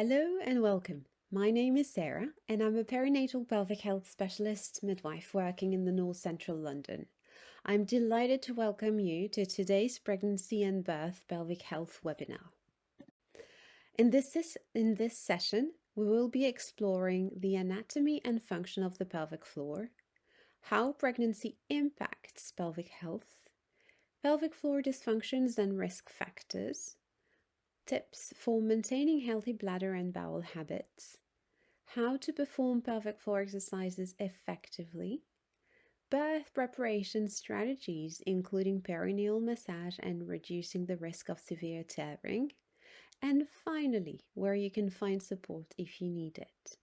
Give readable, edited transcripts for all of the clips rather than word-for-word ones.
Hello and welcome. My name is Sarah and I'm a perinatal pelvic health specialist midwife working in the North Central London. I'm delighted to welcome you to today's Pregnancy and Birth Pelvic Health webinar. In this session, we will be exploring the anatomy and function of the pelvic floor, how pregnancy impacts pelvic health, pelvic floor dysfunctions and risk factors, tips for maintaining healthy bladder and bowel habits, how to perform pelvic floor exercises effectively, birth preparation strategies including perineal massage and reducing the risk of severe tearing, and finally, where you can find support if you need it.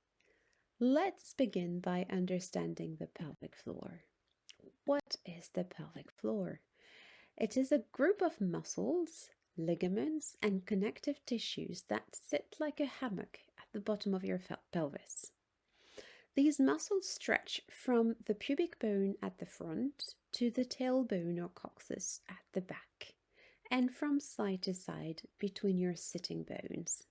Let's begin by understanding the pelvic floor. What is the pelvic floor? It is a group of muscles, ligaments, and connective tissues that sit like a hammock at the bottom of your pelvis. These muscles stretch from the pubic bone at the front to the tailbone or coccyx at the back, and from side to side between your sitting bones.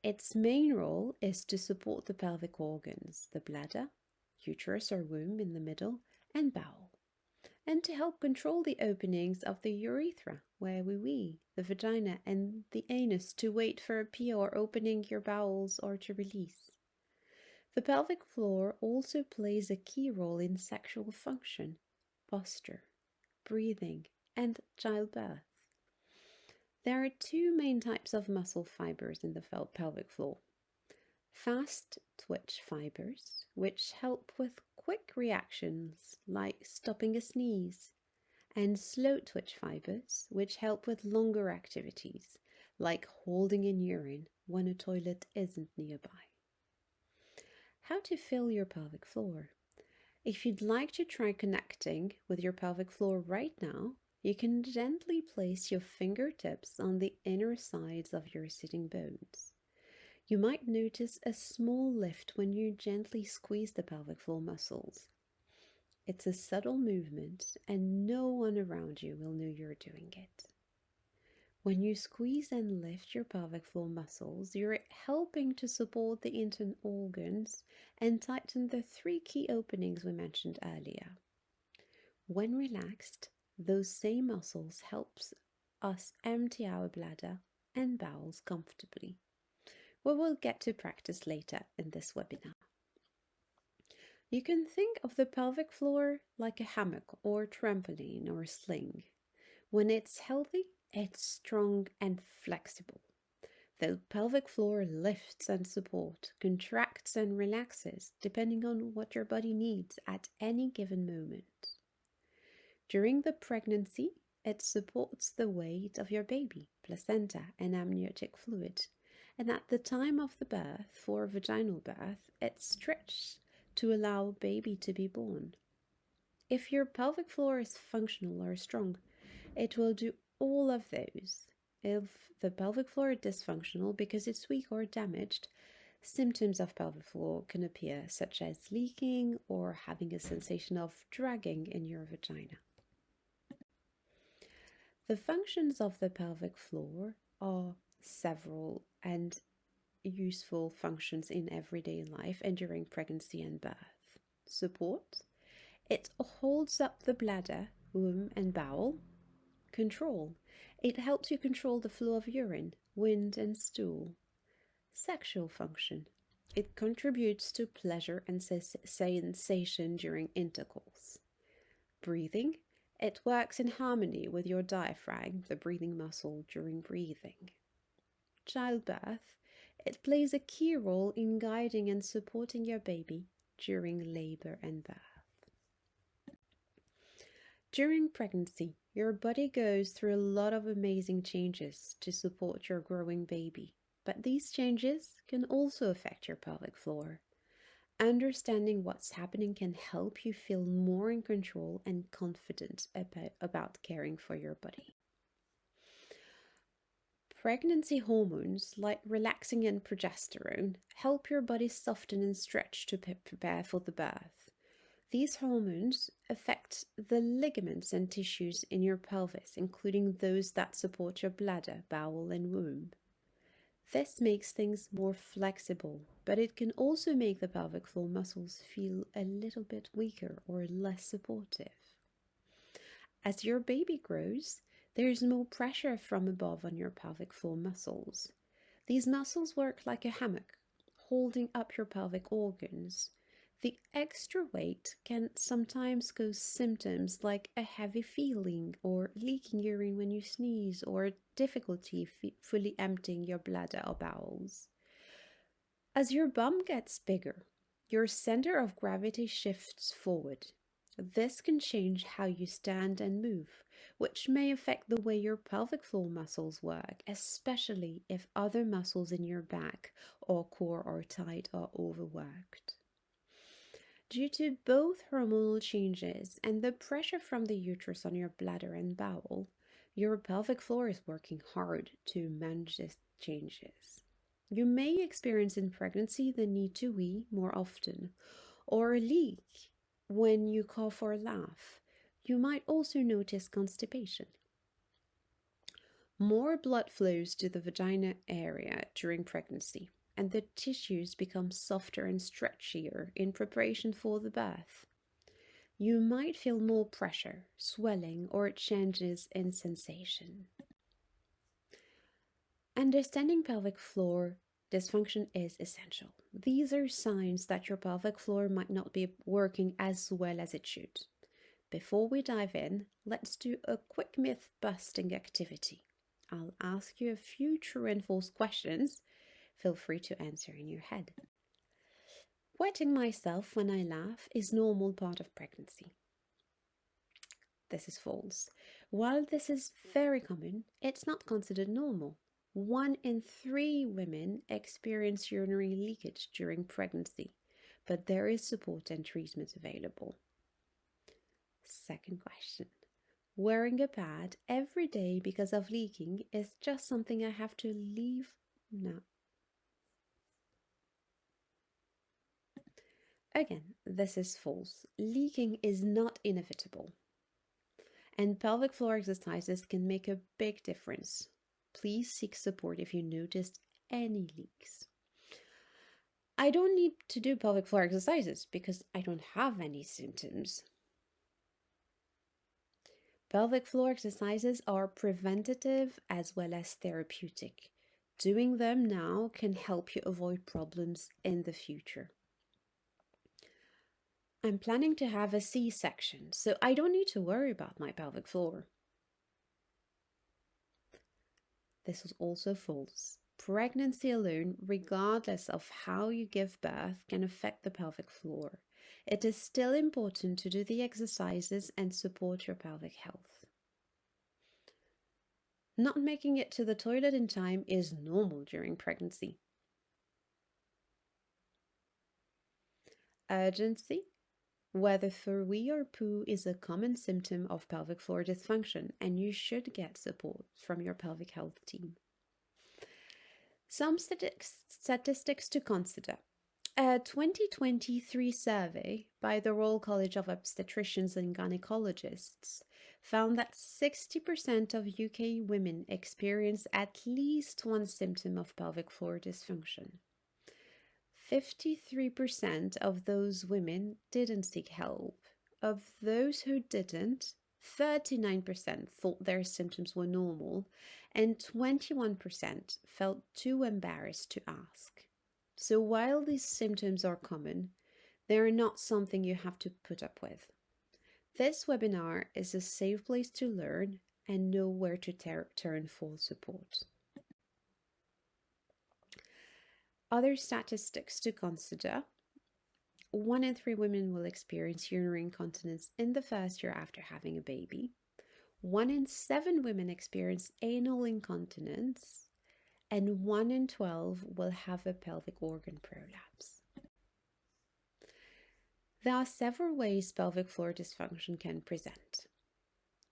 Its main role is to support the pelvic organs, the bladder, uterus or womb in the middle, and bowel, and to help control the openings of the urethra, where we wee, the vagina, and the anus to wait for a pee or opening your bowels or to release. The pelvic floor also plays a key role in sexual function, posture, breathing, and childbirth. There are two main types of muscle fibers in the pelvic floor. Fast twitch fibers, which help with quick reactions like stopping a sneeze, and slow twitch fibers, which help with longer activities like holding in urine when a toilet isn't nearby. How to feel your pelvic floor? If you'd like to try connecting with your pelvic floor right now, you can gently place your fingertips on the inner sides of your sitting bones. You might notice a small lift when you gently squeeze the pelvic floor muscles. It's a subtle movement and no one around you will know you're doing it. When you squeeze and lift your pelvic floor muscles, you're helping to support the internal organs and tighten the three key openings we mentioned earlier. When relaxed, those same muscles help us empty our bladder and bowels comfortably. We will get to practice later in this webinar. You can think of the pelvic floor like a hammock or trampoline or sling. When it's healthy, it's strong and flexible. The pelvic floor lifts and supports, contracts and relaxes, depending on what your body needs at any given moment. During the pregnancy, it supports the weight of your baby, placenta, and amniotic fluid. And at the time of the birth, for vaginal birth, it stretches to allow baby to be born. If your pelvic floor is functional or strong, it will do all of those. If the pelvic floor is dysfunctional because it's weak or damaged, symptoms of pelvic floor can appear, such as leaking or having a sensation of dragging in your vagina. The functions of the pelvic floor are several and useful functions in everyday life and during pregnancy and birth. Support. It holds up the bladder, womb, and bowel. Control. It helps you control the flow of urine, wind, and stool. Sexual function. It contributes to pleasure and sensation during intercourse. Breathing. It works in harmony with your diaphragm, the breathing muscle, during breathing. Childbirth. It plays a key role in guiding and supporting your baby during labor and birth. During pregnancy, your body goes through a lot of amazing changes to support your growing baby, but these changes can also affect your pelvic floor. Understanding what's happening can help you feel more in control and confident about caring for your body. Pregnancy hormones like relaxin and progesterone help your body soften and stretch to prepare for the birth. These hormones affect the ligaments and tissues in your pelvis, including those that support your bladder, bowel, and womb. This makes things more flexible, but it can also make the pelvic floor muscles feel a little bit weaker or less supportive. As your baby grows, there is more pressure from above on your pelvic floor muscles. These muscles work like a hammock, holding up your pelvic organs. The extra weight can sometimes cause symptoms like a heavy feeling or leaking urine when you sneeze or difficulty fully emptying your bladder or bowels. As your bum gets bigger, your center of gravity shifts forward. This can change how you stand and move, which may affect the way your pelvic floor muscles work, especially if other muscles in your back or core are tight or overworked. Due to both hormonal changes and the pressure from the uterus on your bladder and bowel, your pelvic floor is working hard to manage these changes. You may experience in pregnancy the need to wee more often or a leak when you cough or laugh. You might also notice constipation. More blood flows to the vagina area during pregnancy, and the tissues become softer and stretchier in preparation for the birth. You might feel more pressure, swelling, or changes in sensation. Understanding pelvic floor dysfunction is essential. These are signs that your pelvic floor might not be working as well as it should. Before we dive in, let's do a quick myth busting activity. I'll ask you a few true and false questions. Feel free to answer in your head. Wetting myself when I laugh is normal part of pregnancy. This is false. While this is very common, it's not considered normal. 1 in 3 women experience urinary leakage during pregnancy, but there is support and treatment available. Second question. Wearing a pad every day because of leaking is just something I have to leave now. Again, this is false. Leaking is not inevitable, and pelvic floor exercises can make a big difference. Please seek support if you noticed any leaks. I don't need to do pelvic floor exercises because I don't have any symptoms. Pelvic floor exercises are preventative as well as therapeutic. Doing them now can help you avoid problems in the future. I'm planning to have a C-section, so I don't need to worry about my pelvic floor. This was also false. Pregnancy alone, regardless of how you give birth, can affect the pelvic floor. It is still important to do the exercises and support your pelvic health. Not making it to the toilet in time is normal during pregnancy. Urgency, whether for wee or poo, is a common symptom of pelvic floor dysfunction, and you should get support from your pelvic health team. Some statistics to consider. A 2023 survey by the Royal College of Obstetricians and Gynecologists found that 60% of UK women experience at least one symptom of pelvic floor dysfunction. 53% of those women didn't seek help. Of those who didn't, 39% thought their symptoms were normal, and 21% felt too embarrassed to ask. So while these symptoms are common, they are not something you have to put up with. This webinar is a safe place to learn and know where to turn for support. Other statistics to consider. 1 in 3 women will experience urinary incontinence in the first year after having a baby. 1 in 7 women experience anal incontinence, and 1 in 12 will have a pelvic organ prolapse. There are several ways pelvic floor dysfunction can present.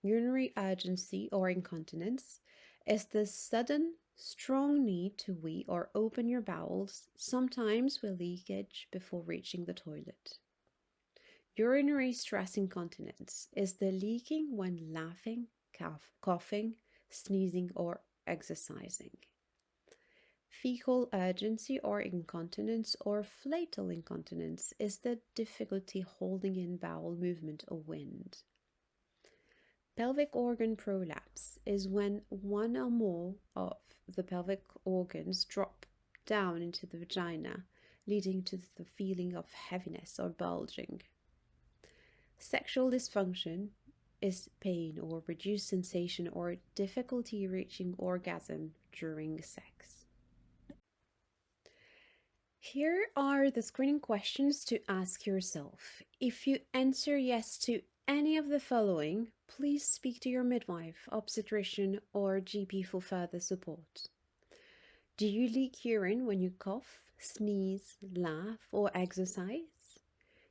Urinary urgency or incontinence is the sudden, strong need to wee or open your bowels, sometimes with leakage before reaching the toilet. Urinary stress incontinence is the leaking when laughing, coughing, sneezing, or exercising. Fecal urgency or incontinence or flatal incontinence is the difficulty holding in bowel movement or wind. Pelvic organ prolapse is when one or more of the pelvic organs drop down into the vagina, leading to the feeling of heaviness or bulging. Sexual dysfunction is pain or reduced sensation or difficulty reaching orgasm during sex. Here are the screening questions to ask yourself. If you answer yes to any of the following, please speak to your midwife, obstetrician, or GP for further support. Do you leak urine when you cough, sneeze, laugh, or exercise?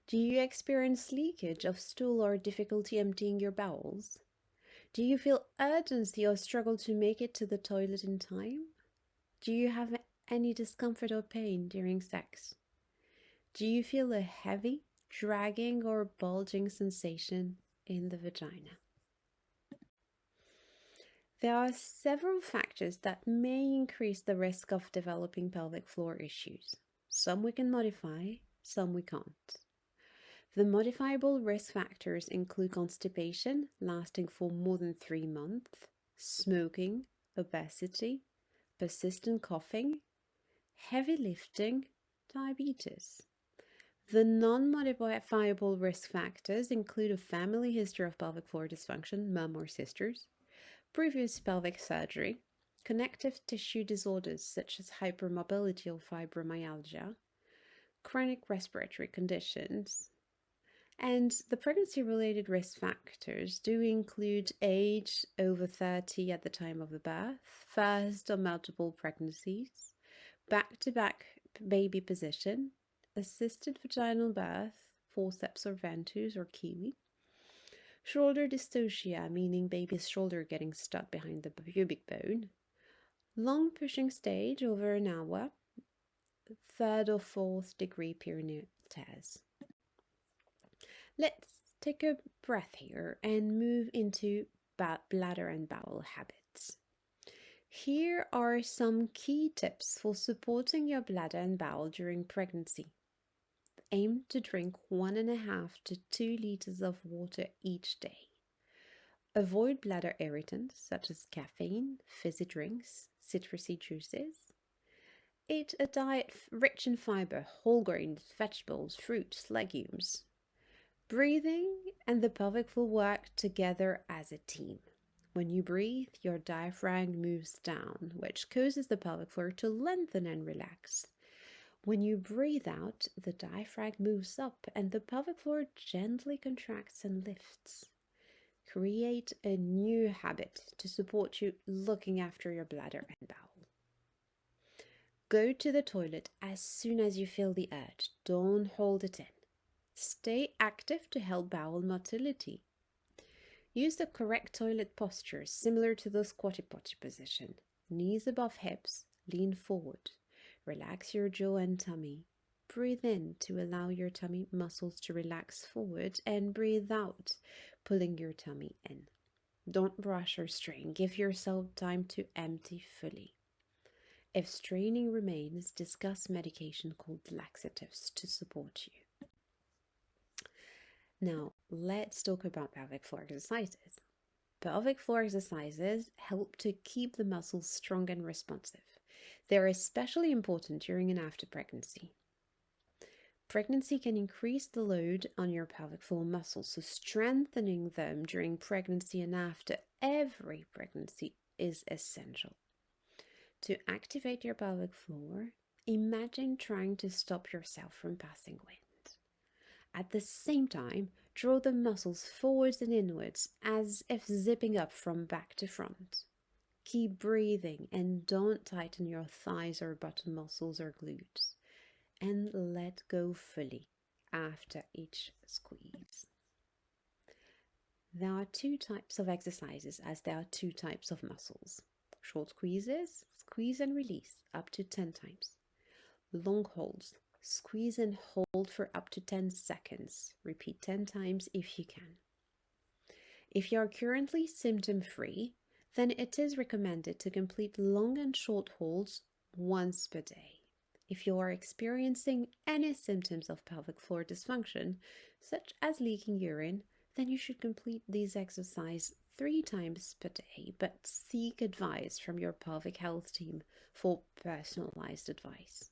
Do you experience leakage of stool or difficulty emptying your bowels? Do you feel urgency or struggle to make it to the toilet in time? Do you have any discomfort or pain during sex? Do you feel a heavy, dragging, or bulging sensation in the vagina? There are several factors that may increase the risk of developing pelvic floor issues. Some we can modify, some we can't. The modifiable risk factors include constipation lasting for more than 3 months, smoking, obesity, persistent coughing, heavy lifting, diabetes. The non-modifiable risk factors include a family history of pelvic floor dysfunction, mum or sisters, previous pelvic surgery, connective tissue disorders such as hypermobility or fibromyalgia, chronic respiratory conditions, and the pregnancy-related risk factors do include age over 30 at the time of the birth, first or multiple pregnancies, back-to-back baby position, assisted vaginal birth, forceps or ventouse or kiwi, shoulder dystocia, meaning baby's shoulder getting stuck behind the pubic bone, long pushing stage over an hour, 3rd or 4th degree perineal tears. Let's take a breath here and move into bladder and bowel habits. Here are some key tips for supporting your bladder and bowel during pregnancy. Aim to drink 1.5 to 2 liters of water each day. Avoid bladder irritants such as caffeine, fizzy drinks, citrusy juices. Eat a diet rich in fiber, whole grains, vegetables, fruits, legumes. Breathing and the pelvic floor work together as a team. When you breathe, your diaphragm moves down, which causes the pelvic floor to lengthen and relax. When you breathe out, the diaphragm moves up and the pelvic floor gently contracts and lifts. Create a new habit to support you looking after your bladder and bowel. Go to the toilet as soon as you feel the urge. Don't hold it in. Stay active to help bowel motility. Use the correct toilet posture, similar to the squatty potty position. Knees above hips, lean forward. Relax your jaw and tummy. Breathe in to allow your tummy muscles to relax forward and breathe out, pulling your tummy in. Don't rush or strain. Give yourself time to empty fully. If straining remains, discuss medication called laxatives to support you. Now, let's talk about pelvic floor exercises. Pelvic floor exercises help to keep the muscles strong and responsive. They're especially important during and after pregnancy. Pregnancy can increase the load on your pelvic floor muscles, so strengthening them during pregnancy and after every pregnancy is essential. To activate your pelvic floor, imagine trying to stop yourself from passing wind. At the same time, draw the muscles forwards and inwards as if zipping up from back to front. Keep breathing and don't tighten your thighs or bottom muscles or glutes. And let go fully after each squeeze. There are 2 types of exercises as there are 2 types of muscles. Short squeezes, squeeze and release up to 10 times. Long holds, squeeze and hold for up to 10 seconds. Repeat 10 times if you can. If you are currently symptom-free, then it is recommended to complete long and short holds once per day. If you are experiencing any symptoms of pelvic floor dysfunction, such as leaking urine, then you should complete these exercises 3 times per day, but seek advice from your pelvic health team for personalized advice.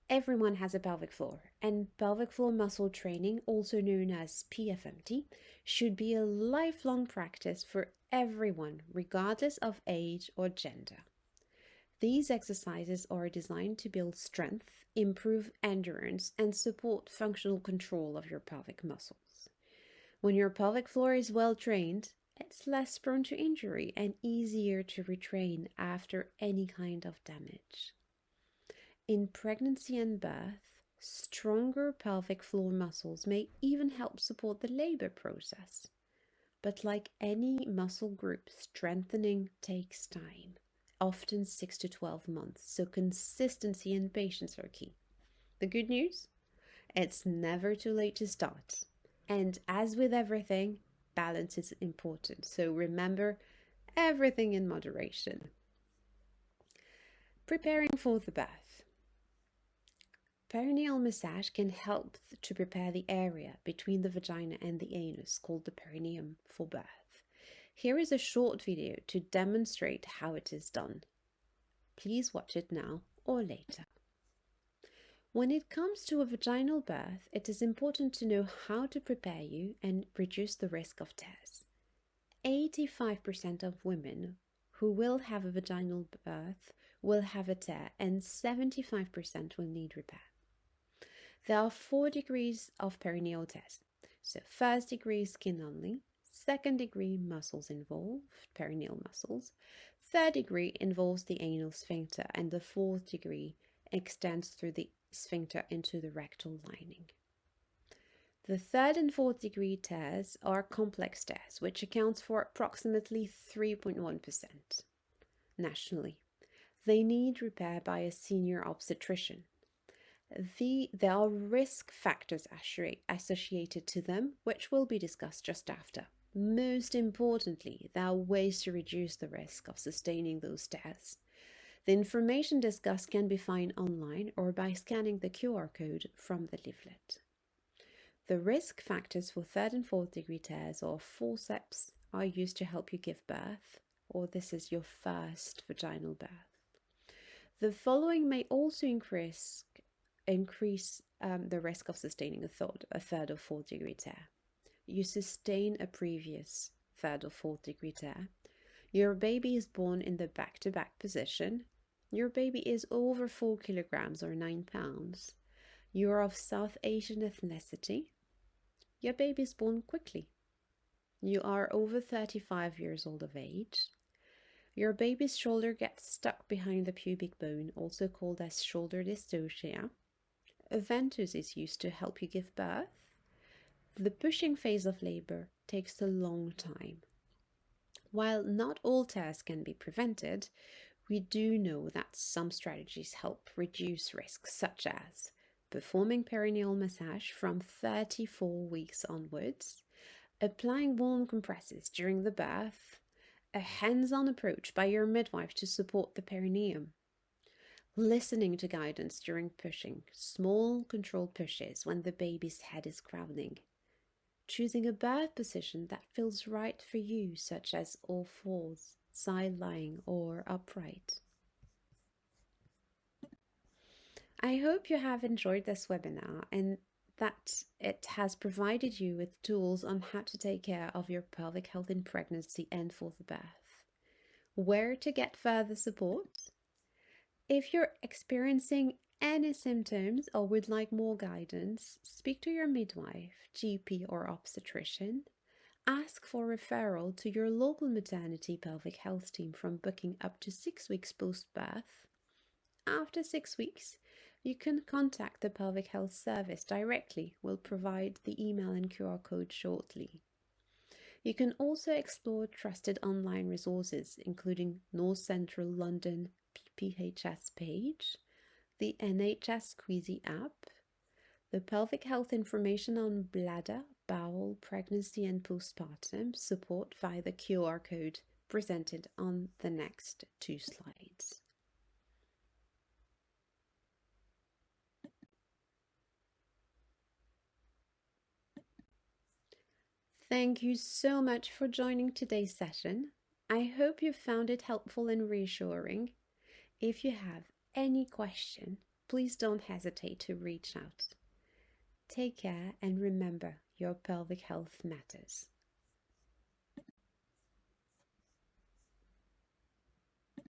Everyone has a pelvic floor, and pelvic floor muscle training, also known as PFMT, should be a lifelong practice for everyone, regardless of age or gender. These exercises are designed to build strength, improve endurance, and support functional control of your pelvic muscles. When your pelvic floor is well trained, it's less prone to injury and easier to retrain after any kind of damage. In pregnancy and birth, stronger pelvic floor muscles may even help support the labor process. But like any muscle group, strengthening takes time, often 6 to 12 months, so consistency and patience are key. The good news? It's never too late to start. And as with everything, balance is important. So remember, everything in moderation. Preparing for the birth. Perineal massage can help to prepare the area between the vagina and the anus, called the perineum, for birth. Here is a short video to demonstrate how it is done. Please watch it now or later. When it comes to a vaginal birth, it is important to know how to prepare you and reduce the risk of tears. 85% of women who will have a vaginal birth will have a tear, and 75% will need repair. There are 4 degrees of perineal tears. So 1st degree skin only, 2nd degree muscles involved, perineal muscles, 3rd degree involves the anal sphincter, and the 4th degree extends through the sphincter into the rectal lining. The 3rd and 4th degree tears are complex tears, which accounts for approximately 3.1% nationally. They need repair by a senior obstetrician. There are risk factors associated to them, which will be discussed just after. Most importantly, there are ways to reduce the risk of sustaining those tears. The information discussed can be found online or by scanning the QR code from the leaflet. The risk factors for 3rd and 4th degree tears or forceps are used to help you give birth, or this is your first vaginal birth. The following may also increase the risk of sustaining a 3rd or 4th degree tear. You sustain a previous 3rd or 4th degree tear. Your baby is born in the back-to-back position. Your baby is over 4 kilograms or 9 pounds. You are of South Asian ethnicity. Your baby is born quickly. You are over 35 years old of age. Your baby's shoulder gets stuck behind the pubic bone, also called as shoulder dystocia. A ventouse is used to help you give birth. The pushing phase of labor takes a long time. While not all tears can be prevented, we do know that some strategies help reduce risks, such as performing perineal massage from 34 weeks onwards, applying warm compresses during the birth, a hands-on approach by your midwife to support the perineum, listening to guidance during pushing, small controlled pushes when the baby's head is crowning, choosing a birth position that feels right for you, such as all fours, side lying, or upright. I hope you have enjoyed this webinar and that it has provided you with tools on how to take care of your pelvic health in pregnancy and for the birth. Where to get further support? If you're experiencing any symptoms or would like more guidance, speak to your midwife, GP, or obstetrician. Ask for referral to your local maternity pelvic health team from booking up to 6 weeks post-birth. After 6 weeks, you can contact the pelvic health service directly. We'll provide the email and QR code shortly. You can also explore trusted online resources, including North Central London PPHS page, the NHS Squeezy app, the pelvic health information on bladder, bowel, pregnancy and postpartum support via the QR code presented on the next 2 slides. Thank you so much for joining today's session. I hope you found it helpful and reassuring. If you have any question, please don't hesitate to reach out. Take care and remember, your pelvic health matters.